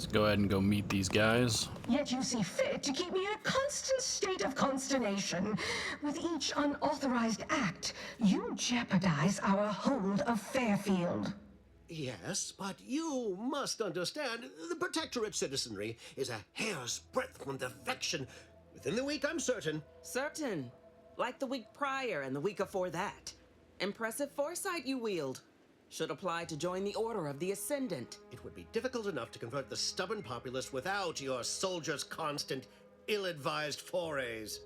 Let's go ahead and go meet these guys. Yet you see fit to keep me in a constant state of consternation. With each unauthorized act, you jeopardize our hold of Fairfield. Yes, but you must understand, the Protectorate citizenry is a hair's breadth from defection. Within the week, I'm certain. Certain. Like the week prior and the week before that. Impressive foresight you wield. Should apply to join the Order of the Ascendant. It would be difficult enough to convert the stubborn populace without your soldiers' constant, ill-advised forays.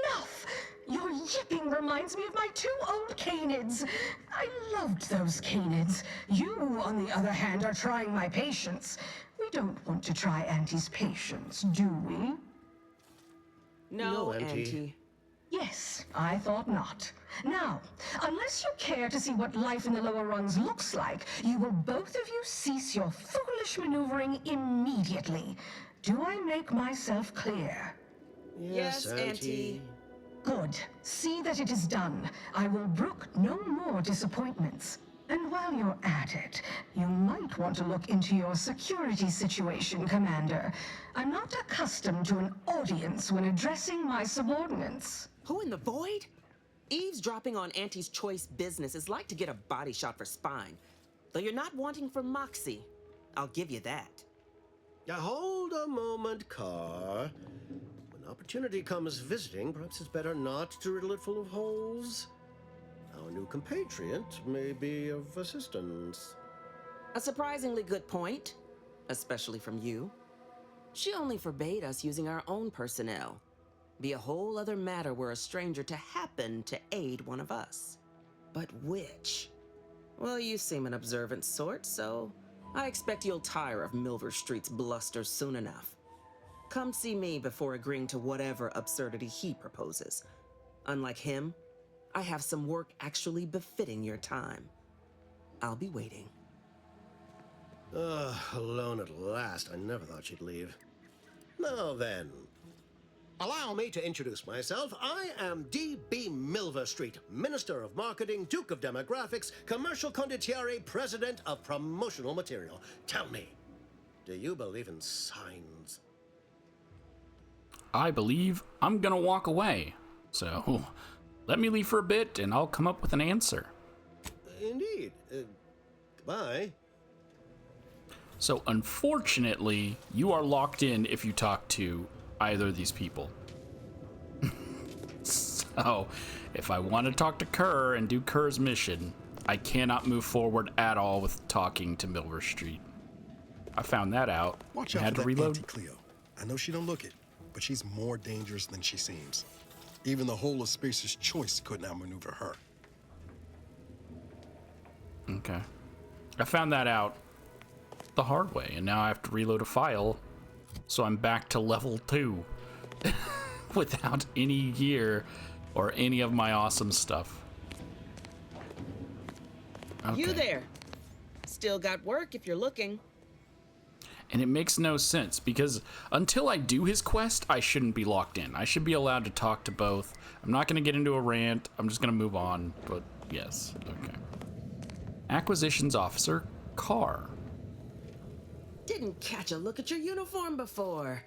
Enough! Your yipping reminds me of my 2 old canids. I loved those canids. You, on the other hand, are trying my patience. We don't want to try Auntie's patience, do we? No, Auntie. Auntie. Yes, I thought not. Now, unless you care to see what life in the lower rungs looks like, you will both of you cease your foolish maneuvering immediately. Do I make myself clear? Yes, Auntie. Good. See that it is done. I will brook no more disappointments. And while you're at it, you might want to look into your security situation, Commander. I'm not accustomed to an audience when addressing my subordinates. Who in the void? Eavesdropping on Auntie's choice business is like to get a body shot for spine. Though you're not wanting for moxie. I'll give you that. Now hold a moment, Carr. When opportunity comes visiting, perhaps it's better not to riddle it full of holes. Our new compatriot may be of assistance. A surprisingly good point, especially from you. She only forbade us using our own personnel. Be a whole other matter were a stranger to happen to aid one of us. But which? Well, you seem an observant sort, so I expect you'll tire of Milver Street's bluster soon enough. Come see me before agreeing to whatever absurdity he proposes. Unlike him, I have some work actually befitting your time. I'll be waiting. Alone at last. I never thought she'd leave. Now then, allow me to introduce myself. I am D.B. Milver Street, Minister of Marketing, Duke of Demographics, Commercial Condottieri, President of Promotional Material. Tell me, do you believe in signs? I believe I'm gonna walk away. So, let me leave for a bit and I'll come up with an answer. Indeed. Goodbye. So, unfortunately, you are locked in if you talk to either of these people. So, if I want to talk to Kerr and do Kerr's mission, I cannot move forward at all with talking to Milver Street. I found that out. Watch and out had for to that reload. Auntie Cleo. I know she don't look it, but she's more dangerous than she seems. Even the whole of Spacer's Choice couldn't outmaneuver her. Okay. I found that out the hard way, and now I have to reload a file, so I'm back to level 2 without any gear or any of my awesome stuff. Okay. You there. Still got work if you're looking. And it makes no sense, because until I do his quest, I shouldn't be locked in. I should be allowed to talk to both. I'm not going to get into a rant. I'm just going to move on, but yes. Okay. Acquisitions Officer, Carr. Didn't catch a look at your uniform before.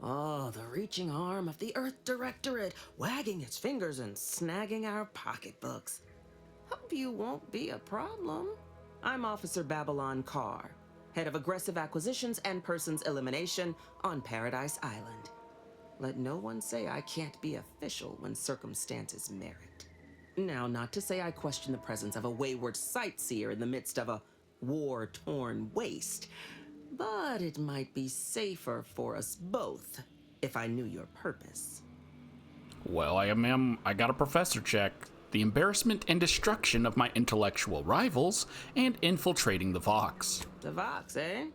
Oh, the reaching arm of the Earth Directorate, wagging its fingers and snagging our pocketbooks. Hope you won't be a problem. I'm Officer Babylon Carr, head of aggressive acquisitions and persons elimination on Paradise Island. Let no one say I can't be official when circumstances merit. Now, not to say I question the presence of a wayward sightseer in the midst of a war-torn waste, but it might be safer for us both if I knew your purpose. Well, I got a professor check. The embarrassment and destruction of my intellectual rivals and infiltrating the Vox. The Vox, eh?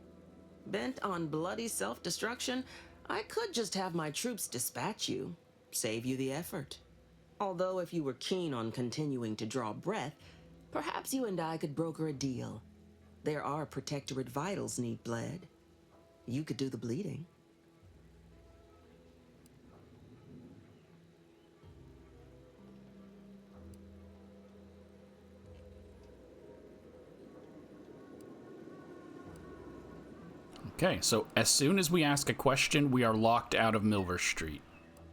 Bent on bloody self-destruction, I could just have my troops dispatch you, save you the effort. Although if you were keen on continuing to draw breath, perhaps you and I could broker a deal. There are Protectorate vitals need bled. You could do the bleeding. Okay, so as soon as we ask a question, we are locked out of Milver Street.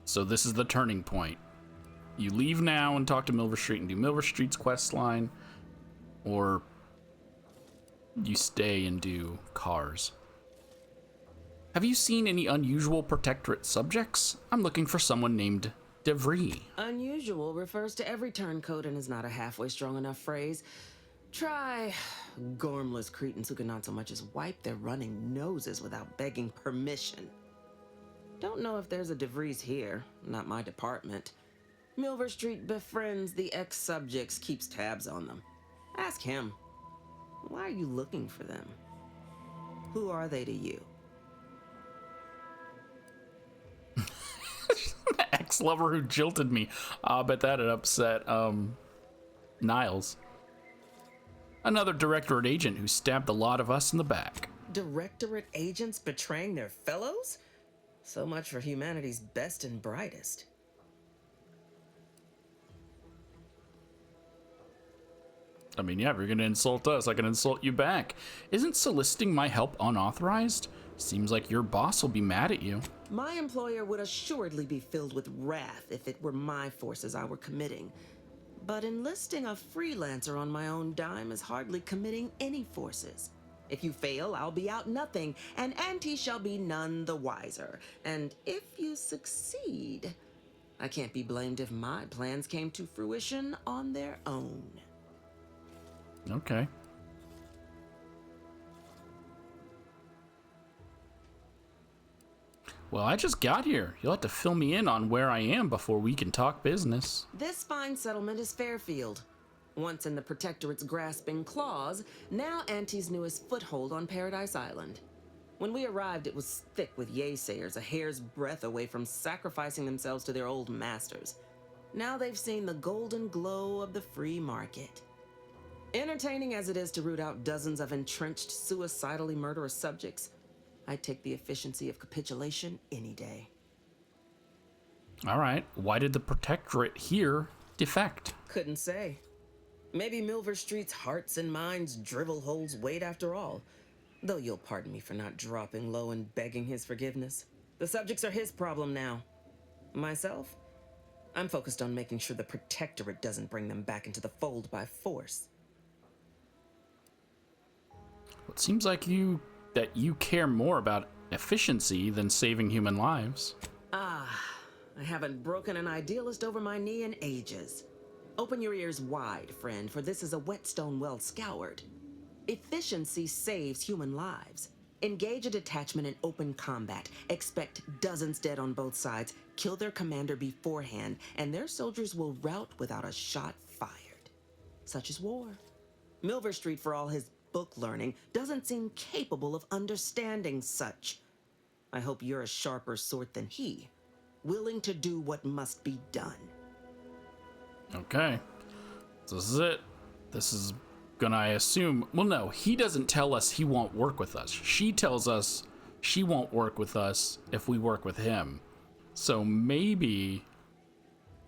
So this is the turning point. You leave now and talk to Milver Street and do Milver Street's quest line, or you stay and do Cars. Have you seen any unusual Protectorate subjects? I'm looking for someone named v.a.l.e.r.i.e. Unusual refers to every turncoat and is not a halfway strong enough phrase. Try gormless cretins who can not so much as wipe their running noses without begging permission. Don't know if there's a DeVries here, not my department. Milver Street befriends the ex-subjects, keeps tabs on them. Ask him. Why are you looking for them? Who are they to you? Ex-lover who jilted me. I bet that'd upset Niles. Another Directorate agent who stabbed a lot of us in the back. Directorate agents betraying their fellows? So much for humanity's best and brightest. I mean, yeah, if you're gonna insult us, I can insult you back. Isn't soliciting my help unauthorized? Seems like your boss will be mad at you. My employer would assuredly be filled with wrath if it were my forces I were committing. But enlisting a freelancer on my own dime is hardly committing any forces. If you fail, I'll be out nothing, and Auntie shall be none the wiser. And if you succeed, I can't be blamed if my plans came to fruition on their own. Okay. Well, I just got here. You'll have to fill me in on where I am before we can talk business. This fine settlement is Fairfield. Once in the Protectorate's grasping claws, now Auntie's newest foothold on Paradise Island. When we arrived, it was thick with yaysayers, a hair's breadth away from sacrificing themselves to their old masters. Now they've seen the golden glow of the free market. Entertaining as it is to root out dozens of entrenched, suicidally murderous subjects, I'd take the efficiency of capitulation any day. All right. Why did the Protectorate here defect? Couldn't say. Maybe Milver Street's hearts and minds drivel holds weight after all. Though you'll pardon me for not dropping low and begging his forgiveness. The subjects are his problem now. Myself? I'm focused on making sure the Protectorate doesn't bring them back into the fold by force. It seems like you care more about efficiency than saving human lives. I haven't broken an idealist over my knee in ages. Open your ears wide, friend, for this is a whetstone well scoured. Efficiency saves human lives. Engage a detachment in open combat. Expect dozens dead on both sides. Kill their commander beforehand, and their soldiers will rout without a shot fired. Such is war. Milver Street, for all his book learning, doesn't seem capable of understanding such. I hope you're a sharper sort than he, willing to do what must be done. Okay. This is it. This is gonna, I assume... Well, no, he doesn't tell us he won't work with us. She tells us she won't work with us if we work with him. So maybe...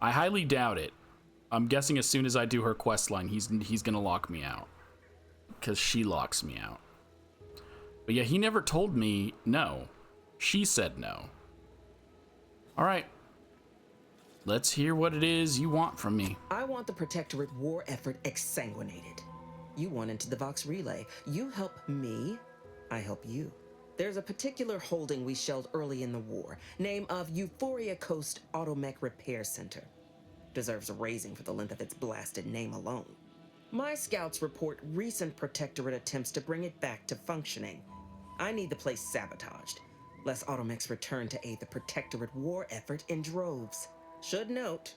I highly doubt it. I'm guessing as soon as I do her quest line, he's gonna lock me out. Because she locks me out. But yeah, he never told me no. She said no. Alright. Let's hear what it is you want from me. I want the Protectorate war effort exsanguinated. You want into the Vox Relay. You help me, I help you. There's a particular holding we shelled early in the war. Name of Euphoria Coast Automech Repair Center. Deserves a raising for the length of its blasted name alone. My scouts report recent Protectorate attempts to bring it back to functioning. I need the place sabotaged, lest Automechs return to aid the Protectorate war effort in droves. Should note,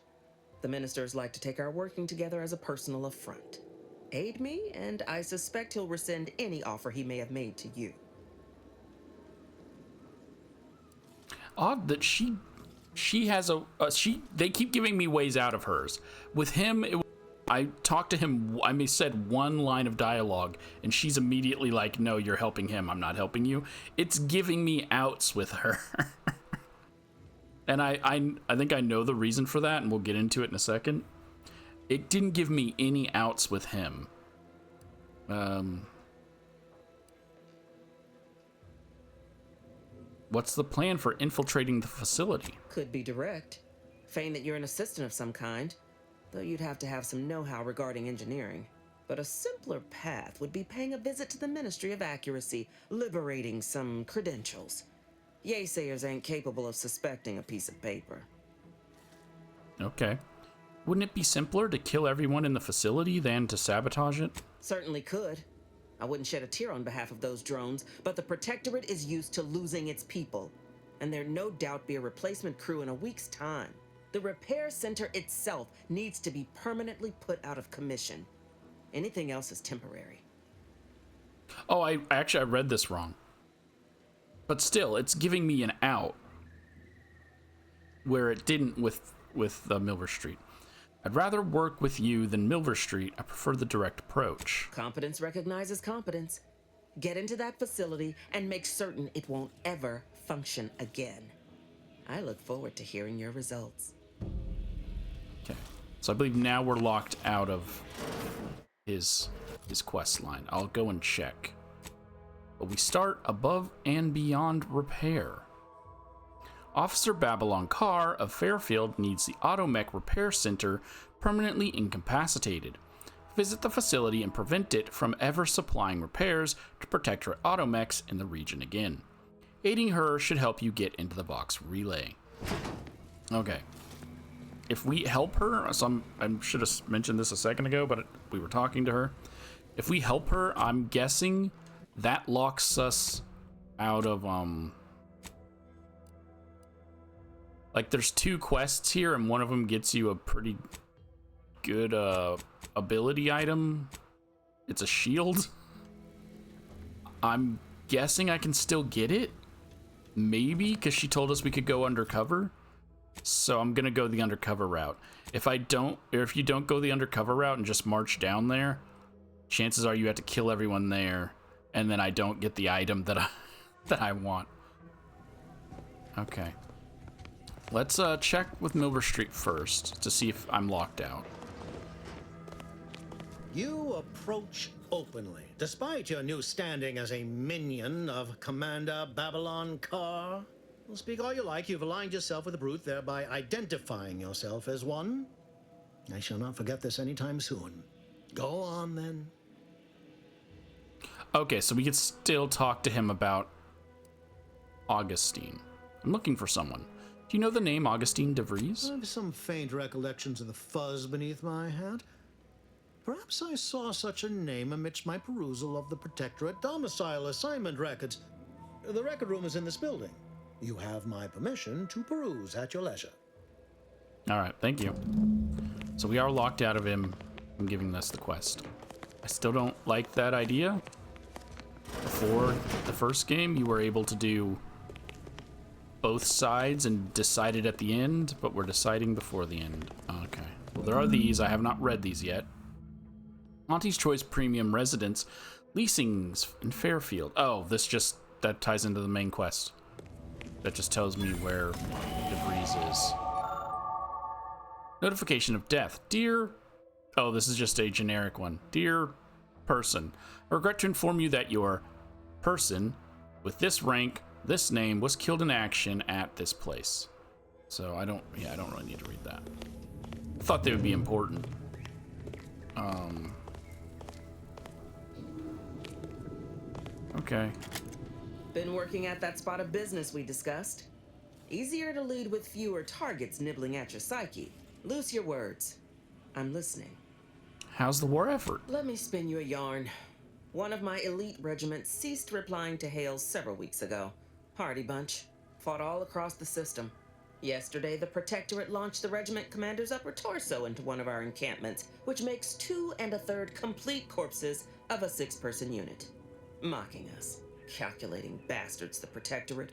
the ministers like to take our working together as a personal affront. Aid me, and I suspect he'll rescind any offer he may have made to you. Odd that she has they keep giving me ways out of hers. With him, I talked to him, I said one line of dialogue, and she's immediately like, no, you're helping him, I'm not helping you. It's giving me outs with her. And I think I know the reason for that, and we'll get into it in a second. It didn't give me any outs with him. What's the plan for infiltrating the facility? Could be direct. Feign that you're an assistant of some kind, though you'd have to have some know-how regarding engineering. But a simpler path would be paying a visit to the Ministry of Accuracy, liberating some credentials. Yaysayers ain't capable of suspecting a piece of paper. Okay. Wouldn't it be simpler to kill everyone in the facility than to sabotage it? Certainly could. I wouldn't shed a tear on behalf of those drones, but the Protectorate is used to losing its people, and there'd no doubt be a replacement crew in a week's time. The repair center itself needs to be permanently put out of commission. Anything else is temporary. Oh, I read this wrong. But still, it's giving me an out where it didn't with Milver Street. I'd rather work with you than Milver Street. I prefer the direct approach. Competence recognizes competence. Get into that facility and make certain it won't ever function again. I look forward to hearing your results. Okay. So I believe now we're locked out of his quest line. I'll go and check. But we start above and beyond repair. Officer Babylon Carr of Fairfield needs the Automech Repair Center permanently incapacitated. Visit the facility and prevent it from ever supplying repairs to Protectorate Automechs in the region again. Aiding her should help you get into the Vox relay. Okay. If we help her, I should have mentioned this a second ago, but we were talking to her. If we help her, I'm guessing that locks us out of, like, there's 2 quests here, and one of them gets you a pretty good, ability item. It's a shield. I'm guessing I can still get it. Maybe, because she told us we could go undercover. So I'm gonna go the undercover route. If you don't go the undercover route and just march down there, chances are you have to kill everyone there, and then I don't get the item that I want. Okay. Let's check with Milver Street first to see if I'm locked out. You approach openly, despite your new standing as a minion of Commander Babylon Carr. Well, speak all you like, you've aligned yourself with the brute, thereby identifying yourself as one. I shall not forget this anytime soon. Go on, then. Okay, so we could still talk to him about Augustine. I'm looking for someone. Do you know the name Augustine de Vries? I have some faint recollections of the fuzz beneath my hat. Perhaps I saw such a name amidst my perusal of the Protectorate domicile assignment records. The record room is in this building. You have my permission to peruse at your leisure. All right, thank you. So we are locked out of him from giving us the quest. I still don't like that idea. Before the first game, you were able to do both sides and decide it at the end, but we're deciding before the end. Okay. Well, there are these. I have not read these yet. Monty's Choice Premium Residence Leasings in Fairfield. Oh, that ties into the main quest. That just tells me where DeVries is. Notification of death. Oh, this is just a generic one. Dear person, I regret to inform you that your person with this rank, this name, was killed in action at this place. So I don't really need to read that. I thought they would be important. Okay. Been working at that spot of business we discussed. Easier to lead with fewer targets nibbling at your psyche. Loose your words. I'm listening. How's the war effort? Let me spin you a yarn. One of my elite regiments ceased replying to hails several weeks ago. Hardy bunch. Fought all across the system. Yesterday, the Protectorate launched the regiment commander's upper torso into one of our encampments, which makes 2 1/3 complete corpses of a 6-person unit. Mocking us. Calculating bastards, the Protectorate.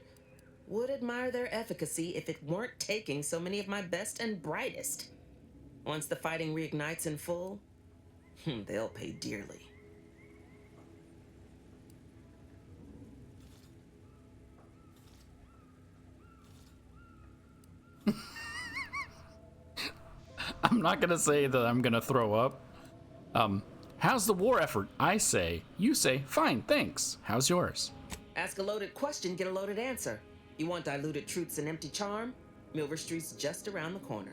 Would admire their efficacy if it weren't taking so many of my best and brightest. Once the fighting reignites in full, they'll pay dearly. I'm not gonna say that I'm gonna throw up. How's the war effort? I say. You say, fine, thanks. How's yours? Ask a loaded question, get a loaded answer. You want diluted truths and empty charm? Milver Street's just around the corner.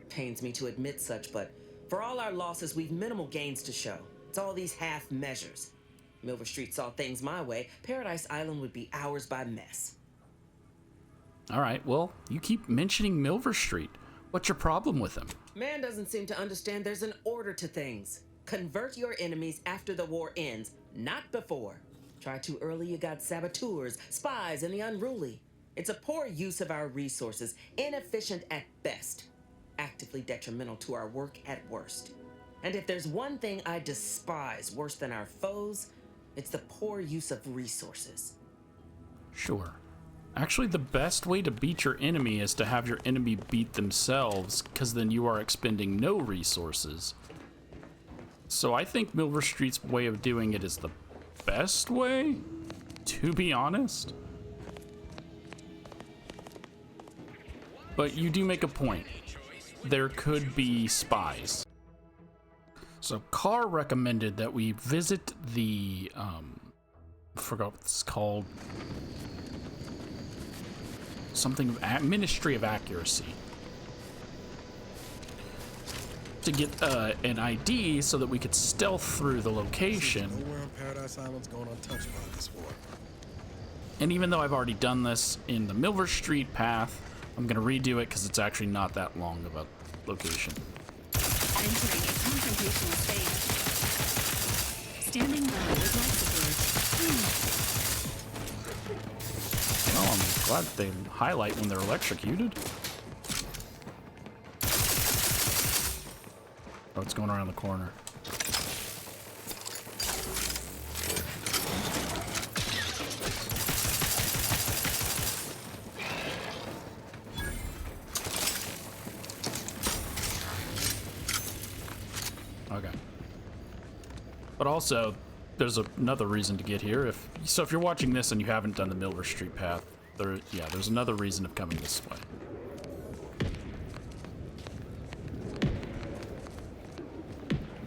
Pains me to admit such, but for all our losses, we've minimal gains to show. It's all these half measures. Milver Street saw things my way, Paradise Island would be ours by mess. All right, well, you keep mentioning Milver Street. What's your problem with him? Man doesn't seem to understand there's an order to things. Convert your enemies after the war ends, not before. Try too early, you got saboteurs, spies, and the unruly. It's a poor use of our resources, inefficient at best, actively detrimental to our work at worst. And if there's one thing I despise worse than our foes, it's the poor use of resources. Sure. Actually, the best way to beat your enemy is to have your enemy beat themselves, because then you are expending no resources. So I think Milver Street's way of doing it is the best way, to be honest. But you do make a point. There could be spies. So Carr recommended that we visit the, I forgot what it's called. Something of Ministry of Accuracy. To get an ID so that we could stealth through the location. Nowhere on Paradise Island's going untouched by this war. And even though I've already done this in the Milver Street path, I'm going to redo it because it's actually not that long of a location. Entering a confrontational phase. Standing by with life support. Well, I'm glad that they highlight when they're electrocuted. Oh, it's going around the corner. Okay. But also, there's another reason to get here. If you're watching this and you haven't done the Milver Street path, there's another reason of coming this way.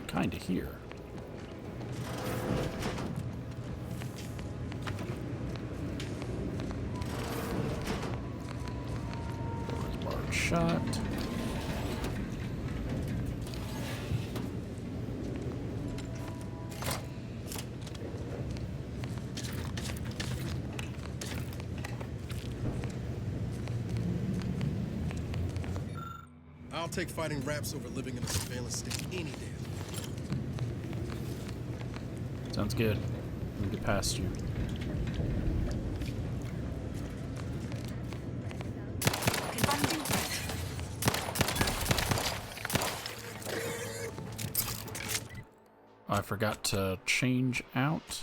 Kinda here. Door's barred shut. I'll take fighting raps over living in a surveillance state any day. Sounds good. Let me get past you. Confronting threat. I forgot to change out.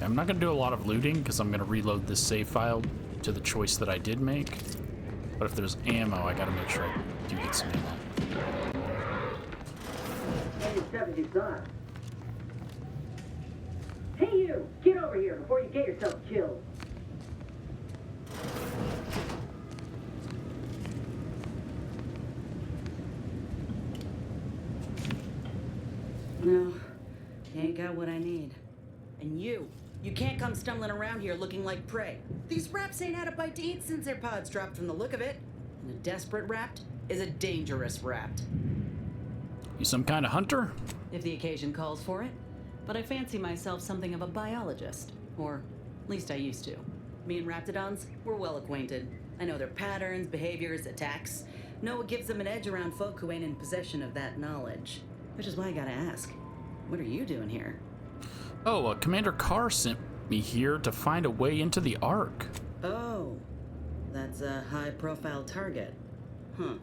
I'm not going to do a lot of looting because I'm going to reload this save file to the choice that I did make. But if there's ammo, I got to make sure I do get some ammo. Hey you! Get over here before you get yourself killed! No, you ain't got what I need. And you can't come stumbling around here looking like prey. These raps ain't had a bite to eat since their pods dropped from the look of it. And a desperate rapt is a dangerous rapt. You some kind of hunter? If the occasion calls for it. But I fancy myself something of a biologist. Or at least I used to. Me and raptidons, we're well acquainted. I know their patterns, behaviors, attacks. Know what gives them an edge around folk who ain't in possession of that knowledge. Which is why I gotta ask, what are you doing here? Oh, Commander Carr sent me here to find a way into the Ark. Oh, that's a high-profile target. Huh.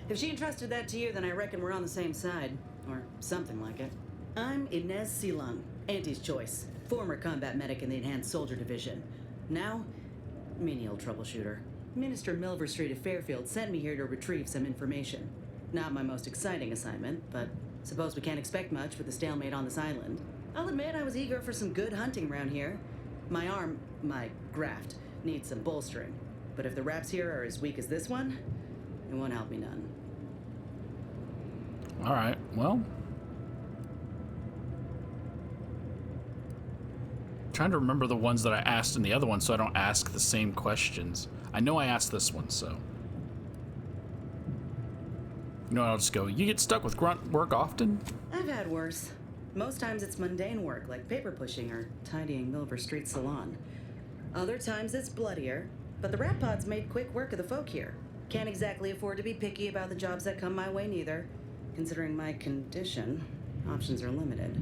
If she entrusted that to you, then I reckon we're on the same side. Or something like it. I'm Inez Silung, Auntie's choice. Former combat medic in the Enhanced Soldier Division. Now, menial troubleshooter. Minister Milver Street of Fairfield sent me here to retrieve some information. Not my most exciting assignment, but suppose we can't expect much with the stalemate on this island. I'll admit I was eager for some good hunting around here. My arm, my graft, needs some bolstering. But if the raps here are as weak as this one, it won't help me none. All right, well. Trying to remember the ones that I asked in the other one so I don't ask the same questions. I know I asked this one, so. You know what, I'll just go, you get stuck with grunt work often? I've had worse. Most times it's mundane work like paper pushing or tidying Milver Street's salon. Other times it's bloodier, but the rap pods made quick work of the folk here. Can't exactly afford to be picky about the jobs that come my way neither. Considering my condition, options are limited.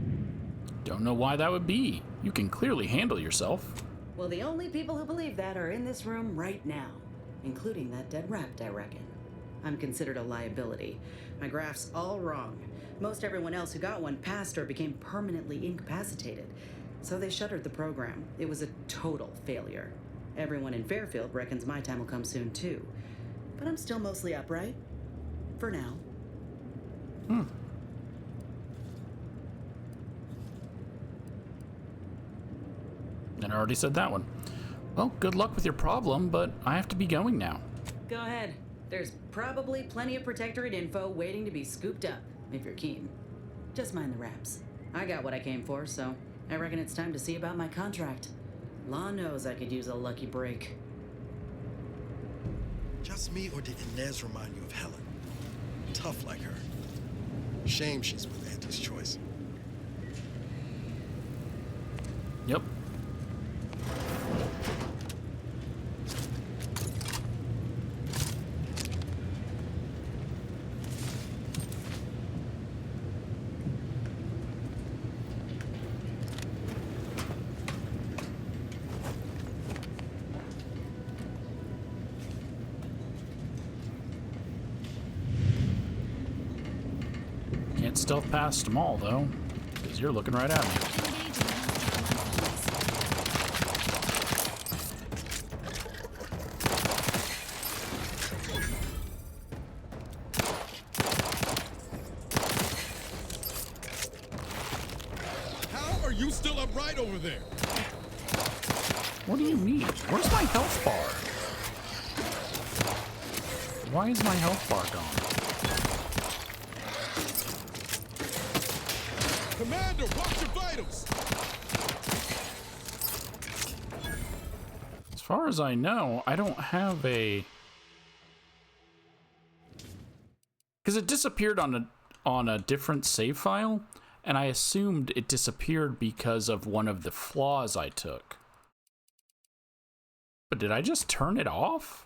Don't know why that would be. You can clearly handle yourself. Well, the only people who believe that are in this room right now, including that dead rapt, I reckon. I'm considered a liability. My graph's all wrong. Most everyone else who got one passed or became permanently incapacitated. So they shuttered the program. It was a total failure. Everyone in Fairfield reckons my time will come soon too. But I'm still mostly upright. For now. And I already said that one. Well, good luck with your problem, but I have to be going now. Go ahead. There's probably plenty of Protectorate info waiting to be scooped up, if you're keen. Just mind the raps. I got what I came for, so I reckon it's time to see about my contract. Law knows I could use a lucky break. Just me, or did Inez remind you of Helen? Tough like her. Shame she's with Auntie's choice. Yep. Can't stealth past them all, though, because you're looking right at me. How are you still upright over there? What do you mean? Where's my health bar? Why is my health bar gone? Commander, watch your vitals! As far as I know, I don't have a... Because it disappeared on a different save file, and I assumed it disappeared because of one of the flaws I took. But did I just turn it off?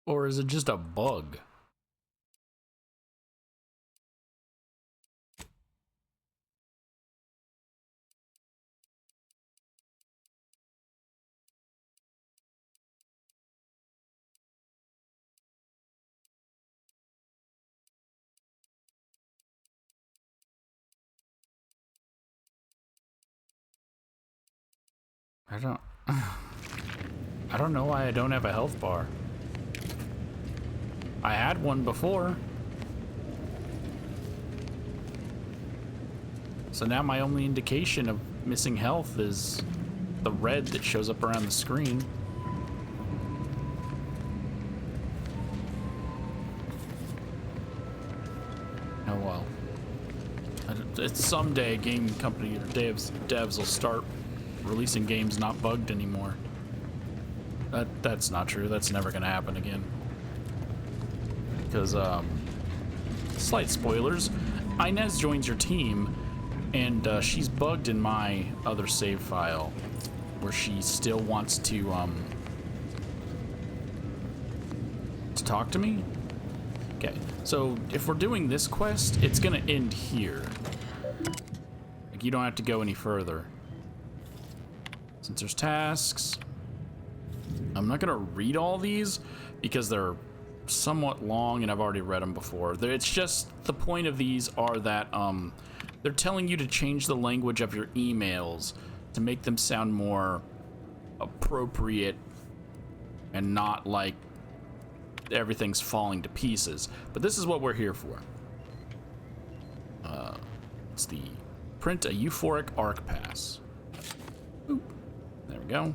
Or is it just a bug? I don't know why I don't have a health bar. I had one before. So now my only indication of missing health is the red that shows up around the screen. Oh well. It's someday a game company or devs will start releasing games not bugged anymore. That's not true. That's never gonna happen again. Because, slight spoilers, Inez joins your team, and she's bugged in my other save file, where she still wants to talk to me. Okay, so if we're doing this quest, it's gonna end here. Like, you don't have to go any further. Since there's tasks, I'm not gonna read all these because they're somewhat long and I've already read them before. It's just the point of these are that they're telling you to change the language of your emails to make them sound more appropriate and not like everything's falling to pieces. But this is what we're here for. It's the print a euphoric arc pass. Oop. There we go.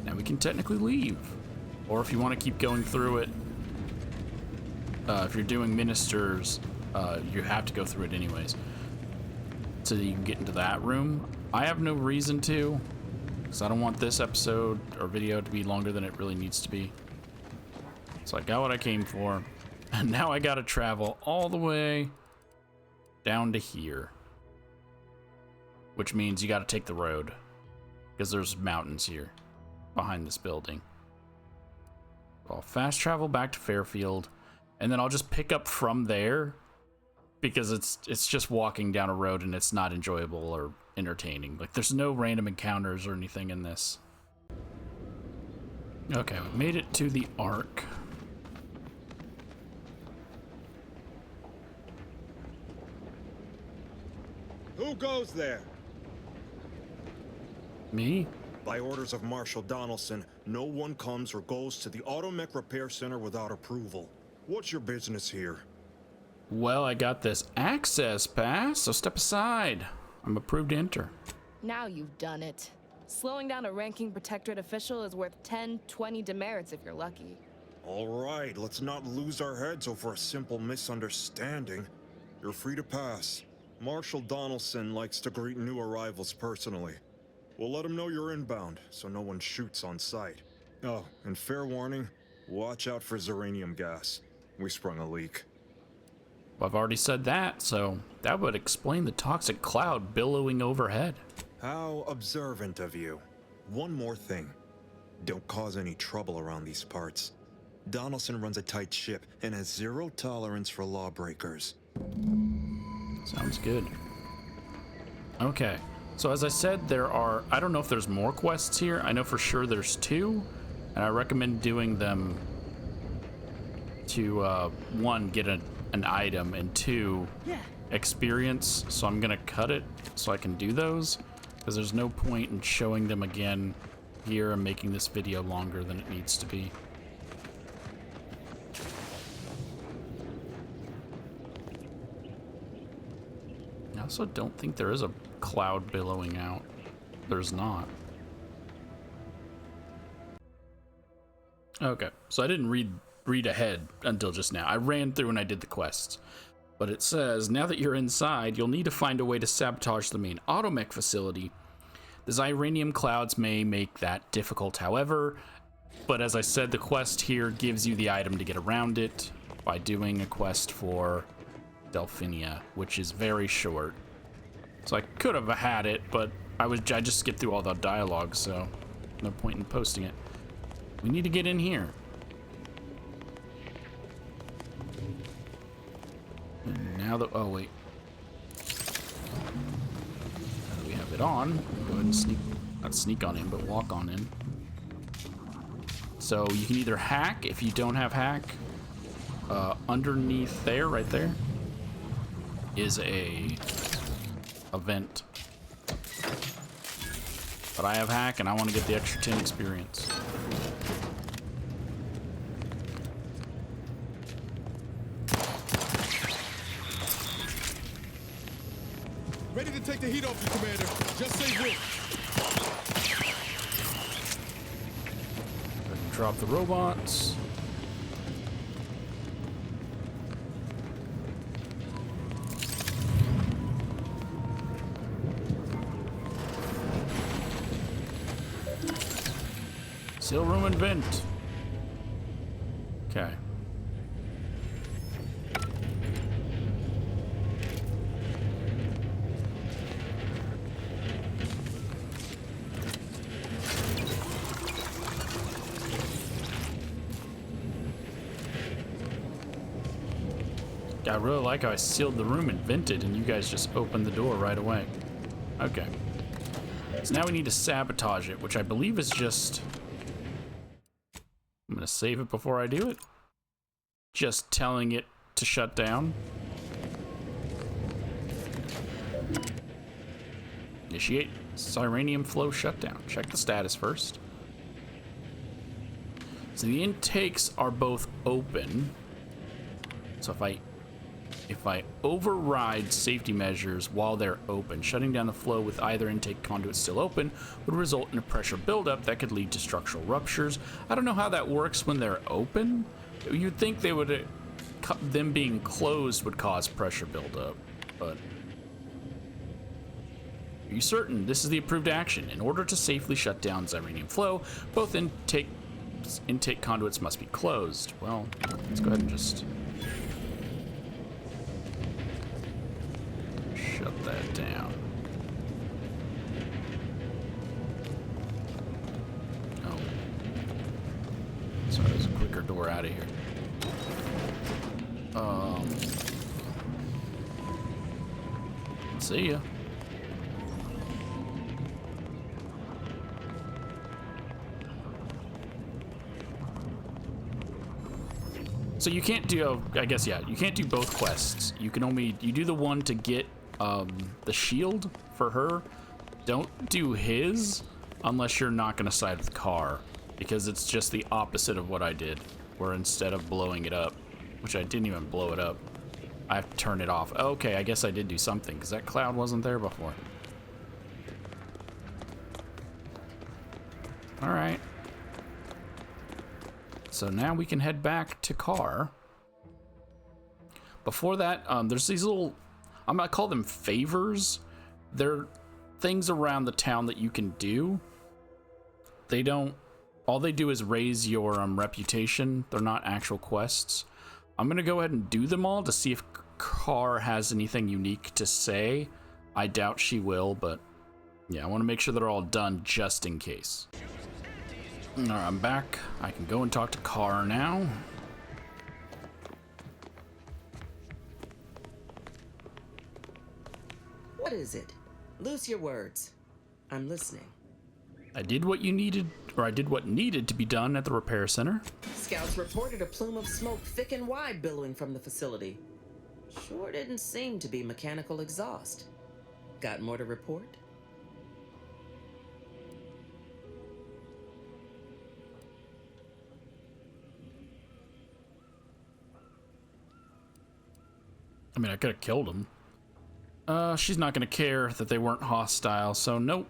Now we can technically leave. Or if you want to keep going through it, if you're doing ministers, you have to go through it anyways. So that you can get into that room. I have no reason to, because I don't want this episode or video to be longer than it really needs to be. So I got what I came for. And now I gotta travel all the way down to here. Which means you gotta take the road. Because there's mountains here behind this building. I'll fast travel back to Fairfield, and then I'll just pick up from there, because it's just walking down a road and it's not enjoyable or entertaining. Like, there's no random encounters or anything in this. Okay, we made it to the Ark. Who goes there? Me? By orders of Marshal Donaldson, no one comes or goes to the Automech Repair Center without approval. What's your business here? Well, I got this access pass, so step aside. I'm approved to enter. Now you've done it. Slowing down a ranking protectorate official is worth 10, 20 demerits if you're lucky. All right, let's not lose our heads over a simple misunderstanding. You're free to pass. Marshal Donaldson likes to greet new arrivals personally. We'll let him know you're inbound, so no one shoots on sight. Oh, and fair warning, watch out for Zybranium gas. We sprung a leak. Well, I've already said that, so that would explain the toxic cloud billowing overhead. How observant of you. One more thing. Don't cause any trouble around these parts. Donaldson runs a tight ship and has zero tolerance for lawbreakers. Sounds good. Okay, so as I said, there are, I don't know if there's more quests here. I know for sure there's 2, and I recommend doing them to, 1, get an item, and 2, experience. So I'm gonna cut it so I can do those, because there's no point in showing them again here and making this video longer than it needs to be. I also don't think there is a cloud billowing out. There's not. Okay, so I didn't read ahead until just now. I ran through and I did the quests. But it says, now that you're inside, you'll need to find a way to sabotage the main automech facility. The Zybranium clouds may make that difficult, however, but as I said, the quest here gives you the item to get around it by doing a quest for Delphinia, which is very short. So I could have had it, but I just skipped through all the dialogue, so no point in posting it. We need to get in here. And now that, oh wait. Now that we have it on, go ahead and sneak, not sneak on in, but walk on in. So you can either hack if you don't have hack. Underneath there, right there, is a vent. But I have hack and I want to get the extra 10 experience. Ready to take the heat off you, Commander. Just say when. Drop the robots. Seal room and vent. Okay. I really like how I sealed the room and vented and you guys just opened the door right away. Okay. So now we need to sabotage it, which I believe is just... I'm gonna save it before I do it. Just telling it to shut down. Initiate Zybranium flow shutdown. Check the status first. So the intakes are both open. So if I override safety measures while they're open, shutting down the flow with either intake conduit still open would result in a pressure buildup that could lead to structural ruptures. I don't know how that works when they're open. You'd think they would, them being closed would cause pressure buildup, but are you certain this is the approved action? In order to safely shut down Zybranium flow, both intake conduits must be closed. Well, let's go ahead and just shut that down. Oh. Sorry, there's a quicker door out of here. See ya. So you can't do, I guess, yeah, you can't do both quests. You can only, you do the one to get the shield for her. Don't do his unless you're not going to side with Car, because it's just the opposite of what I did, where instead of blowing it up, which I didn't even blow it up, I have to turn it off. Okay, I guess I did do something, because that cloud wasn't there before. All right. So now we can head back to Car. Before that, there's these little, I'm gonna call them favors. They're things around the town that you can do. They don't, all they do is raise your reputation. They're not actual quests. I'm gonna go ahead and do them all to see if Car has anything unique to say. I doubt she will, but yeah, I want to make sure they're all done just in case. All right, I'm back. I can go and talk to Car now. What is it? Loose your words. I'm listening. I did what you needed, or I did what needed to be done at the repair center. Scouts reported a plume of smoke thick and wide billowing from the facility. Sure didn't seem to be mechanical exhaust. Got more to report? I mean, I could have killed him. She's not gonna care that they weren't hostile, so nope.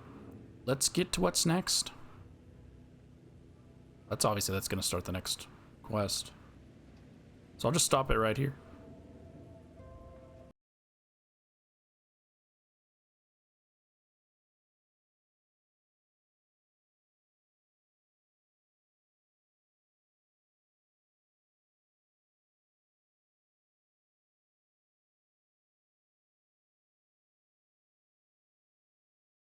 Let's get to what's next. That's obviously, that's gonna start the next quest. So I'll just stop it right here.